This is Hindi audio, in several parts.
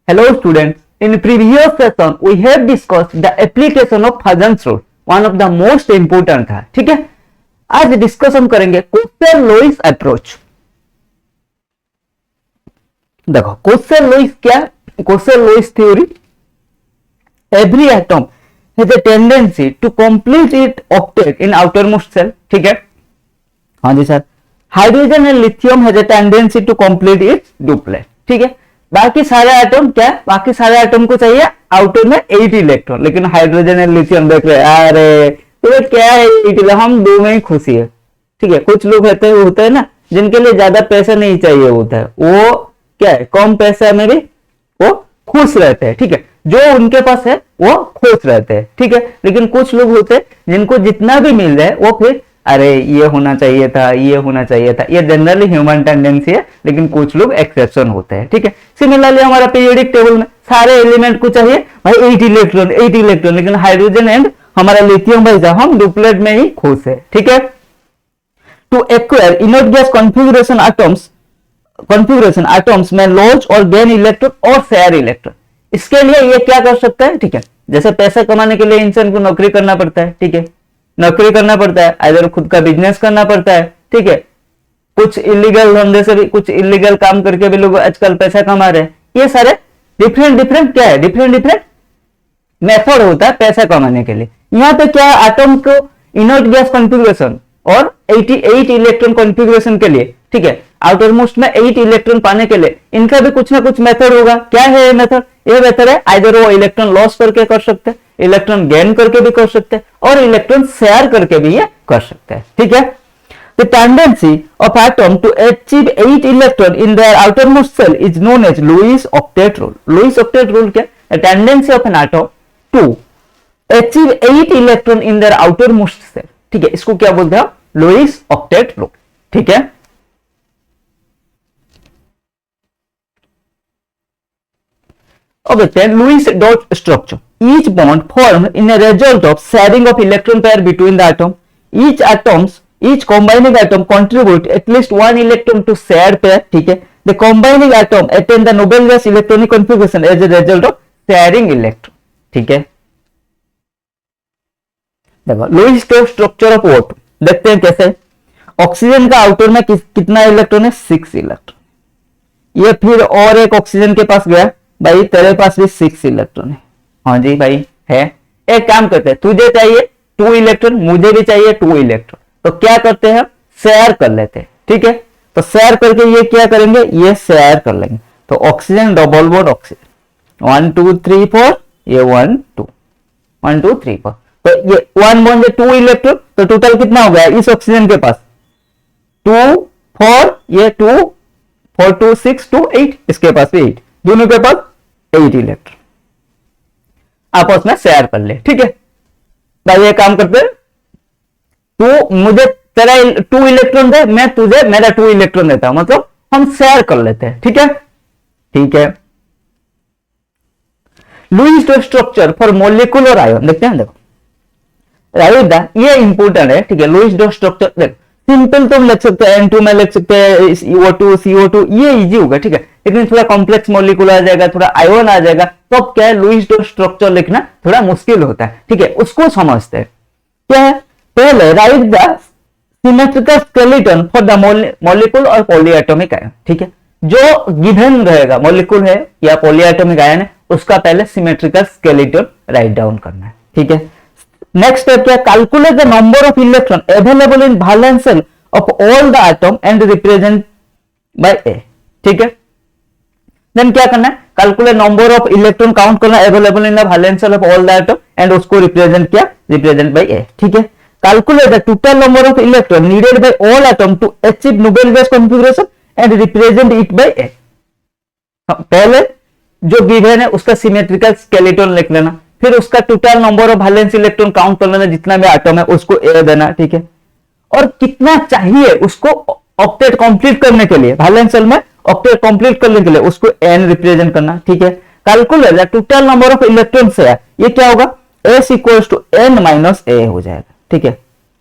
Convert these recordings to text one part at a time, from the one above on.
Hello students, in previous session we have discussed the application of Huggins rule, one of the most important था, ठीक है। आज डिस्कशन करेंगे कोसेल-लोइस अप्रोच। देखो कोसेल-लोइस क्या, Kossel-Lewis theory, every atom has a tendency to complete its octet in outermost cell, ठीक है। हाँ जी sir, hydrogen and lithium has a tendency to complete its duplet, ठीक है। बाकी सारे एटम क्या, बाकी सारे एटम को चाहिए आउटर में 8 इलेक्ट्रॉन, लेकिन हाइड्रोजन एंड लिथियम देख रहे हैं, अरे तो क्या है 8, हम 2 में ही खुशी है, ठीक है। कुछ लोग होते हैं ना जिनके लिए ज्यादा पैसा नहीं चाहिए होता है, वो क्या है कम पैसा में भी वो खुश रहते हैं, ठीक है। जो उनके पास है वो खुश रहते हैं, ठीक है। लेकिन कुछ लोग होते हैं जिनको जितना भी मिल जाए वो फिर अरे ये होना चाहिए था, ये होना चाहिए था। ये जनरली ह्यूमन टेंडेंसी है, लेकिन कुछ लोग एक्सेप्शन होते हैं, ठीक है। सिमिलरली हमारा पीरियोडिक टेबल में सारे एलिमेंट को चाहिए भाई 8 इलेक्ट्रॉन, लेकिन हाइड्रोजन एंड हमारा लिथियम भाई साहब हम डुप्लेट में ही खुश है, ठीक है। To acquire inert gas configuration atoms में लॉस और गेन इलेक्ट्रॉन और शेयर इलेक्ट्रॉन। इसके लिए ये क्या कर सकता है, ठीक है। जैसे पैसा कमाने के लिए इंसान को नौकरी करना पड़ता है, ठीक है, नौकरी करना पड़ता है, इधर खुद का बिजनेस करना पड़ता है, ठीक है। कुछ इलीगल धंधे से भी, कुछ इलीगल काम करके भी लोग आजकल पैसा कमा रहे हैं। ये सारे डिफरेंट क्या है, डिफरेंट मेथड होता है पैसा कमाने के लिए। यहाँ पे क्या है, एटम को इनर्ट गैस कॉन्फ़िगरेशन और 88 इलेक्ट्रॉन कॉन्फ़िगरेशन के लिए, ठीक है, आउटर मोस्ट में 8 इलेक्ट्रॉन पाने के लिए इनका भी कुछ ना कुछ मेथड होगा। क्या है ये मेथड? ये मेथड है आइदर वो इलेक्ट्रॉन लॉस करके कर सकते हैं, इलेक्ट्रॉन गेन करके भी कर सकते हैं, और इलेक्ट्रॉन शेयर करके भी ये कर सकते हैं, ठीक है। The tendency of atom to achieve 8 electron in their outermost cell is known as Lewis octet rule. Lewis octet rule क्या? A tendency of an atom to achieve 8 electron in their outermost cell, ठीक है। इसको क्या बोलते हैं? Lewis octet rule, ठीक है। अब देखते हैं Lewis dot structure. Each bond formed in a result of sharing of electron pair between the atom. Each combining atom contribute at least 1 electron to shared pair, ठीक है। The combining atom attain the noble gas electronic configuration as a result of sharing electron, ठीक है। देखो Lewis dot structure of O2 देखते हैं कैसे। ऑक्सीजन का आउटर में कितना इलेक्ट्रॉन है? 6 इलेक्ट्रॉन। ये फिर और एक ऑक्सीजन के पास गया, भाई तेरे पास भी 6 इलेक्ट्रॉन है। हाँ जी भाई है। एक काम करते हैं, तुझे चाहिए 2 इलेक्ट्रॉन, मुझे भी चाहिए 2 इलेक्ट्रॉन, तो क्या करते हैं, शेयर कर लेते हैं, ठीक है। तो शेयर करके ये क्या करेंगे, ये शेयर कर लेंगे। तो ऑक्सीजन डबल बॉन्ड ऑक्सीजन 1 2 3 4, ये 1 2 1 2 3 4, तो ये 1 बॉन्ड 2 इलेक्ट्रॉन, तो टोटल कितना हो गया इस ऑक्सीजन के पास 2 4, ये 2 4 2 6 2 8, इसके पास भी 8, दोनों के पास 8 इलेक्ट्रॉन आपस में शेयर कर ले, ठीक है। भाई ये काम करते हैं, तू मुझे तेरा 2 इलेक्ट्रॉन दे, मैं तुझे मेरा 2 इलेक्ट्रॉन देता हूं, मतलब हम शेयर कर लेते हैं, ठीक है, ठीक है। Lewis dot structure for molecular ion देखते हैं। देखो राइट, ये इंपॉर्टेंट है, ठीक है। लुईस डॉट स्ट्रक्चर देख सिंपल तुम लिख सकते हैं, N2 में लिख सकते हैं O2 CO2, ये इजी होगा, ठीक है। लेकिन थोड़ा कॉम्प्लेक्स मॉलिक्यूल आ जाएगा, थोड़ा आयन आ जाएगा, तो अब क्या है लुईस डॉट स्ट्रक्चर लिखना थोड़ा मुश्किल होता है, ठीक है। उसको समझते हैं क्या है। पहले right the symmetrical skeleton for the molecule और पॉलीएटॉमिक आयन, ठीक है। जो गिवन रहेगा मॉलिक्यूल है या पॉलीएटॉमिक आयन है, उसका पहले सिमेट्रिकल स्केलेटन राइट डाउन करना है, ठीक है। नेक्स्ट स्टेप क्या, calculate the number of electron available in valence shell of all the atom and represent by A, ठीक है। देन क्या करना है, calculate number of electron count करना available in the valence shell of all the atom and उसको रिप्रेजेंट किया, रिप्रेजेंट बाय ए, ठीक है। Calculate the total number of electron needed by all atom to achieve noble gas configuration and represent it by ए। पहले जो गिवन है उसका सिमेट्रिकल स्केलेटन लिख लेना, फिर उसका total number of valence electron count कर लेना, जितना भी एटम है उसको ए देना, ठीक है। और कितना चाहिए उसको ऑक्टेट कंप्लीट करने के लिए, वैलेंस शेल में ऑक्टेट कंप्लीट करने के लिए उसको एन रिप्रेजेंट करना, ठीक है। Calculate the total number of electron से ये क्या होगा, S equals to n minus A हो जाएगा, ठीक है।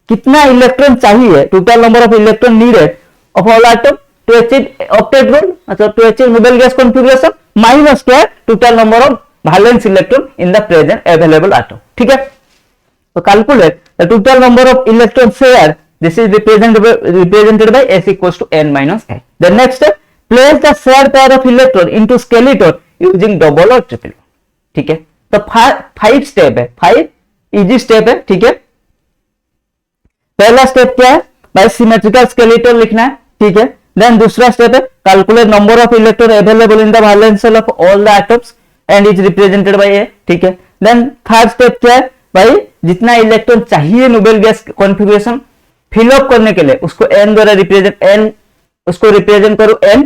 कितना इलेक्ट्रॉन चाहिए, total number of electron needed of all atom to achieve octet rule, मतलब to achieve noble gas configuration minus क्या है, total number of valence electron in the present available atom, ठीक है। तो calculate the total number of electron share, this is represented by s equals to n minus a. The next step, place the shared pair of electron into skeleton using double or triple, ठीक है। तो 5 स्टेप है, 5 इजी स्टेप है, ठीक है। पहला स्टेप क्या है, बाय सिमेट्रिकल स्केलेटन लिखना है, ठीक है। देन दूसरा स्टेप है calculate number of electron available in the valence shell of all the atoms and is represented by A, ठीक है। देन थर्ड स्टेप क्या है, भाई जितना इलेक्ट्रॉन चाहिए नोबेल गैस कॉन्फ़िगरेशन फिलअप करने के लिए उसको n द्वारा रिप्रेजेंट करो n,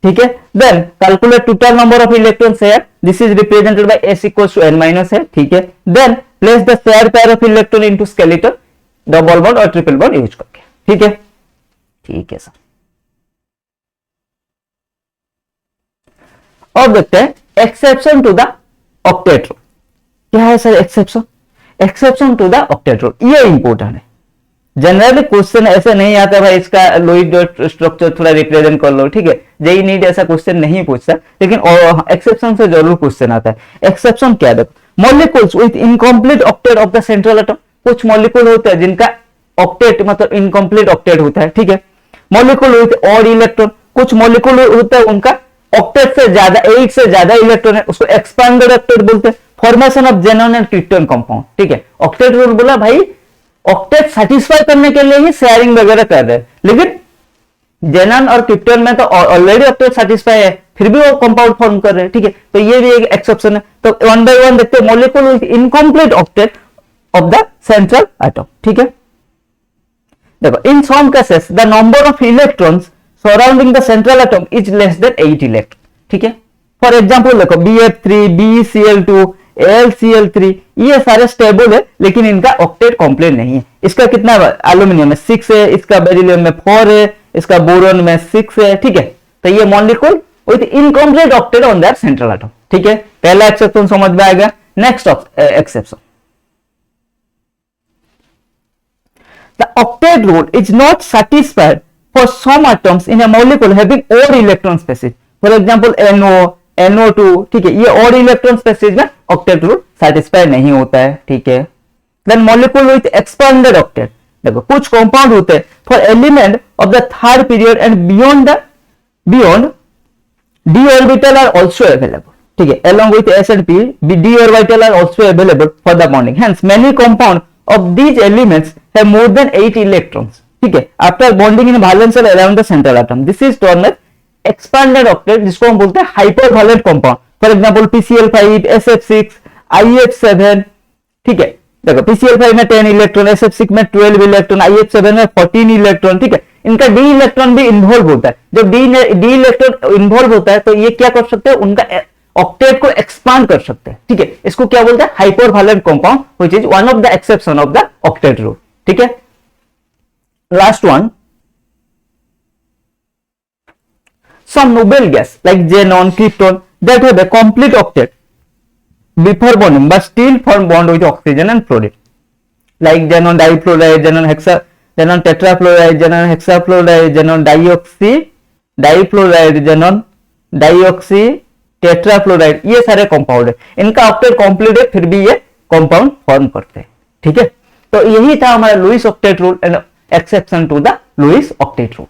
ठीक है। Then calculate total number of electron share, this is represented by s equals to n minus है, ठीक है। Then place the share pair of electron into skeleton double bond और ट्रिपल बॉन्ड यूज करके, ठीक है। ठीक है सर, और देखते हैं exception to the octet rule. क्या है sir exception? Exception to the octet rule, ये इंपॉर्टेंट है। जनरली क्वेश्चन ऐसे नहीं आता भाई इसका लुईस डॉट स्ट्रक्चर थोड़ा रिप्रेजेंट कर लो, ठीक है। जेई नीट ऐसा क्वेश्चन नहीं पूछता, लेकिन एक्सेप्शन से जरूर क्वेश्चन आता है। एक्सेप्शन क्या है, molecules with incomplete octet of the central atom, कुछ मॉलिक्यूल होते हैं जिनका ऑक्टेट मतलब इनकम्प्लीट ऑक्टेट होता है, ठीक है। मॉलिक्यूल विथ ऑड इलेक्ट्रॉन, कुछ मॉलिक्यूल होता है उनका ऑक्टेट से ज्यादा 8 से ज्यादा इलेक्ट्रॉन है, उसको एक्सपांडेड ऑक्टेट बोलते हैं। Formation of xenon and krypton compound, ठीक है। ऑक्टेट रूल बोला भाई ऑक्टेट सेटिस्फाई करने के लिए ही शेयरिंग वगैरह कर रहे हैं, लेकिन जेनॉन और क्रिप्टोन में तो ऑलरेडी ऑक्टेट सेटिस्फाई है, फिर भी वो कंपाउंड फॉर्म कर रहे हैं, ठीक है। तो ये भी एक एक्सेप्शन है। तो वन बाय वन देखते हैं, molecule with incomplete octet of the central atom, ठीक है। देखो in some cases the number of electrons surrounding the central atom is less than 8 electron, ठीक है। फॉर एग्जांपल देखो BF3, BeCl2, AlCl3, ये सारे स्टेबल है, लेकिन इनका ऑक्टेट कंप्लीट नहीं है। इसका कितना एल्यूमिनियम में 6 है, इसका बेरिलियम में 4 है, इसका बोरॉन में 6 है, ठीक है। तो ये molecule with incomplete octet on that central atom, ठीक है। पहला एक्सेप्शन समझ में आएगा। Next exception, the octet rule is not satisfied for some atoms in a molecule having odd electron species. For example NO, NO2, ठीक है। ये odd electron species में octet rule satisfy नहीं होता है, ठीक है। Then molecule with expanded octet, देखो कुछ कंपाउंड होते हैं for element of the third period and beyond d orbital are also available, ठीक है। Along with s and p, d orbital are also available for the bonding. Hence many compound of these elements have more than 8 electrons, ठीक है, after bonding in valence shell around the central atom. This is termed as expanded octet, जिसको हम बोलते हैं hypervalent compound. For example PCl5, SF6, IF7, ठीक है। देखो PCl5 में 10 इलेक्ट्रॉन, SF6 में 12 इलेक्ट्रॉन, IF7 में 14 इलेक्ट्रॉन, ठीक है। इनका डी इलेक्ट्रॉन भी इन्वॉल्व होता है। जब डी इलेक्ट्रॉन इन्वॉल्व होता है तो ये क्या कर सकते हैं, उनका ऑक्टेट को एक्सपांड कर सकते हैं, ठीक है। इसको क्या बोलते हैं, hypervalent compound, which is one of the exception of the octet rule, ठीक है। Last one, some noble gas like xenon, krypton that have a complete octet before bonding but still form bond with oxygen and fluoride, like xenon difluoride, xenon tetrafluoride, xenon hexafluoride, xenon difluoride, xenon dioxy tetrafluoride, ये सारे कंपाउंड है। इनका ऑक्टेट कंप्लीट है, फिर भी ये कंपाउंड फॉर्म करते हैं, ठीक है। तो यही था हमारा Lewis octet rule and exception to the Lewis octet rule.